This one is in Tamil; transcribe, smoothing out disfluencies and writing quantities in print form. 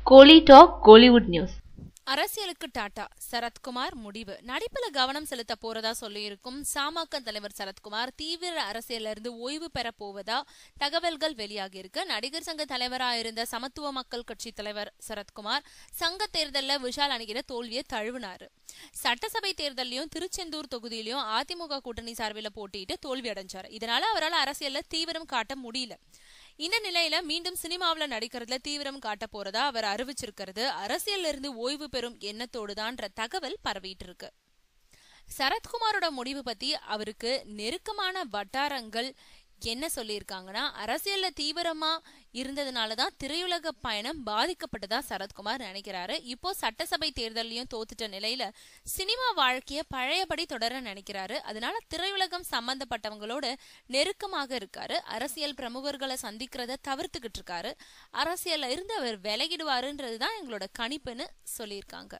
கோலி டாக் கோலிவுட் நியூஸ். அரசியலுக்கு டாடா, சரத்குமார் முடிவு. நடிப்புல கவனம் செலுத்த போறதா சொல்லியிருக்கும் சாமக தலைவர் சரத்குமார் தீவிர அரசியல இருந்து ஓய்வு பெற போவதா தகவல்கள் வெளியாகி இருக்கு. நடிகர் சங்க தலைவராக இருந்த சமத்துவ மக்கள் கட்சி தலைவர் சரத்குமார் சங்க தேர்தலில் விஷால் அணிகிற தோல்வியை தழுவினாரு. சட்டசபை தேர்தலையும் திருச்செந்தூர் தொகுதியிலையும் அதிமுக கூட்டணி சார்பில் போட்டிட்டு தோல்வி அடைஞ்சாரு. இதனால அவரால் அரசியல்ல தீவிரம் காட்ட முடியல. இந்த நிலையில மீண்டும் சினிமாவில நடிக்கிறதுல தீவிரம் காட்ட போறதா அவர் அறிவிச்சிருக்கிறது அரசியல்ல இருந்து ஓய்வு பெறும் எண்ணத்தோடுதான்ற தகவல் பரவிட்டு இருக்கு. சரத்குமாரோட முடிவு பத்தி அவருக்கு நெருக்கமான வட்டாரங்கள் என்ன சொல்லியிருக்காங்கன்னா, அரசியல்ல தீவிரமா இருந்ததுனாலதான் திரையுலக பயணம் பாதிக்கப்பட்டதா சரத்குமார் நினைக்கிறாரு. இப்போ சட்டசபை தேர்தலையும் தோத்துட்ட நிலையில சினிமா வாழ்க்கைய பழையபடி தொடர நினைக்கிறாரு. அதனால திரையுலகம் சம்பந்தப்பட்டவங்களோட நெருக்கமாக இருக்காரு. அரசியல் பிரமுகர்களை சந்திக்கிறத தவிர்த்துக்கிட்டு இருக்காரு. அரசியல்ல இருந்து அவர் விலகிடுவாருன்றதுதான் எங்களோட கணிப்புன்னு சொல்லியிருக்காங்க.